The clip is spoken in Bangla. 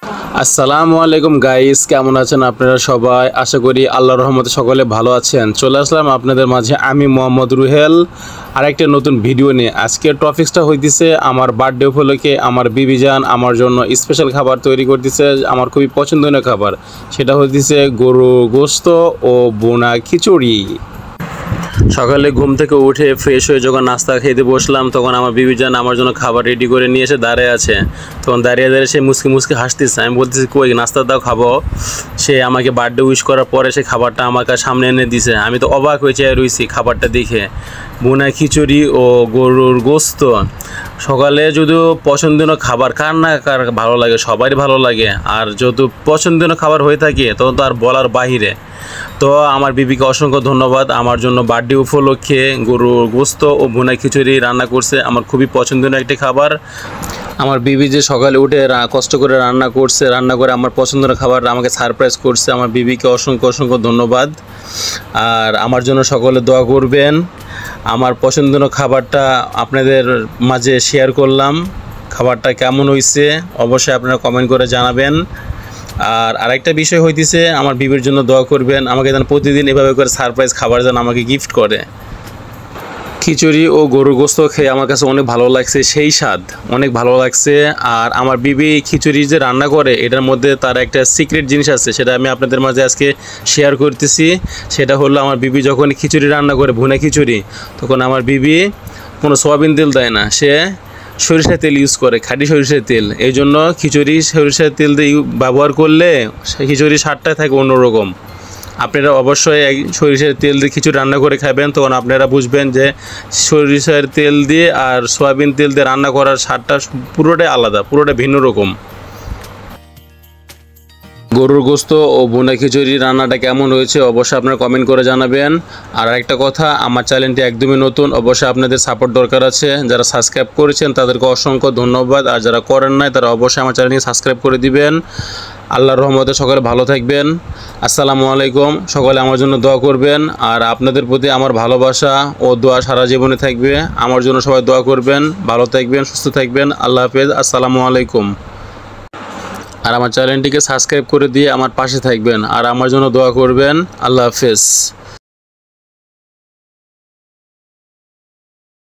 আসসালামু আলাইকুম গাইস, কেমন আছেন আপনারা সবাই? আশা করি আল্লাহর রহমতে সকলে ভালো আছেন। চলে আসলাম আপনাদের মাঝে আমি মোহাম্মদ রুহেল আর একটা নতুন ভিডিও নিয়ে। আজকের টপিকসটা হইতেছে আমার বার্থডে উপলক্ষে আমার বিবি জান আমার জন্য স্পেশাল খাবার তৈরি করতেছে, আমার খুবই পছন্দনীয় খাবার। সেটা হইতেছে গরুর গোশত ও বোনা খিচুড়ি। সকালে ঘুম থেকে উঠে ফ্রেশ হয়ে যখন নাস্তা খেতে বসলাম, তখন আমার বিবি জান আমার জন্য খাবার রেডি করে নিয়ে এসে দাঁড়িয়ে আছে। তখন দাঁড়িয়ে সে মুসকি মুসকি হাসতেছে। আমি বলতেছি কই নাস্তা দাও খাবো। সে আমাকে বার্থডে উইশ করার পরে সে খাবারটা আমার কাছে সামনে এনে দিছে। আমি তো অবাক হয়ে চেয়ে রয়েছি খাবারটা দেখে। বোনা খিচুড়ি ও গরুর গোশত। সকালে যদিও পছন্দনীয় খাবার, কার না কার ভালো লাগে, সবারই ভালো লাগে। আর যেহেতু পছন্দনীয় খাবার হয়ে থাকে তখন তো আর বলার বাহিরে। তো আমার বিবিকে অসংখ্য ধন্যবাদ, আমার জন্য বার্থডে উপলক্ষে গরুর গোশত ও ভুনা খিচুড়ি রান্না করছে। আমার খুবই পছন্দনীয় একটি খাবার। আমার বিবি যে সকালে উঠে কষ্ট করে রান্না করছে, রান্না করে আমার পছন্দের খাবার আমাকে সারপ্রাইজ করছে। আমার বিবিকে অসংখ্য অসংখ্য ধন্যবাদ। আর আমার জন্য সকলে দোয়া করবেন। আমার পছন্দনীয় খাবারটা আপনাদের মাঝে শেয়ার করলাম। খাবারটা কেমন হয়েছে অবশ্যই আপনারা কমেন্ট করে জানাবেন। আর আরেকটা বিষয় হইতেছে আমার বিবির জন্য দোয়া করবেন, আমাকে যেন প্রতিদিন এভাবে করে সারপ্রাইজ খাবার যেন আমাকে গিফট করে। খিচুড়ি ও গরুর গোশত খেয়ে আমার কাছে অনেক ভালো লাগছে, সেই স্বাদ অনেক ভালো লাগছে। আর আমার বিবি খিচুড়ি যে রান্না করে এটার মধ্যে তার একটা সিক্রেট জিনিস আছে, সেটা আমি আপনাদের মাঝে আজকে শেয়ার করতেছি। সেটা হলো আমার বিবি যখন খিচুড়ি রান্না করে, ভুনা খিচুড়ি, তখন আমার বিবি কোনো সয়াবিন তেল দেয় না, সে সরিষার তেল ইউজ করে, খাঁটি সরিষার তেল। এই জন্য খিচুড়ি সরিষার তেল দিয়ে ব্যবহার করলে খিচুড়ির স্বাদটাই থাকে অন্যরকম। আপনারা অবশ্যই সরিষার তেল দিয়ে খিচুড়ি রান্না করে খাবেন, তখন আপনারা বুঝবেন যে সরিষার তেল দিয়ে আর সয়াবিন তেল দিয়ে রান্না করার স্বাদটা পুরোটাই আলাদা, পুরোটাই ভিন্ন রকম। গরুর গোশত ও বোনা খিচুড়ি রান্নাটা কেমন হয়েছে অবশ্যই আপনারা কমেন্ট করে জানাবেন। আর একটা কথা, আমার চ্যানেলটি একদমই নতুন, অবশ্যই আপনাদের সাপোর্ট দরকার আছে। যারা সাবস্ক্রাইব করেছেন তাদেরকে অসংখ্য ধন্যবাদ, আর যারা করেন নাই তারা অবশ্যই আমার চ্যানেলটি সাবস্ক্রাইব করে দিবেন। আল্লাহর রহমতে সকলে ভালো থাকবেন। আসসালামু আলাইকুম। সকলে আমার জন্য দোয়া করবেন। আর আপনাদের প্রতি আমার ভালোবাসা ও দোয়া সারা জীবনে থাকবে। আমার জন্য সবাই দোয়া করবেন। ভালো থাকবেন, সুস্থ থাকবেন। আল্লাহ হাফেজ। আসসালামু আলাইকুম। আর আমার চ্যানেলটিকে সাবস্ক্রাইব করে দিয়ে আমার পাশে থাকবেন আর আমার জন্য দোয়া করবেন। আল্লাহ হাফেজ।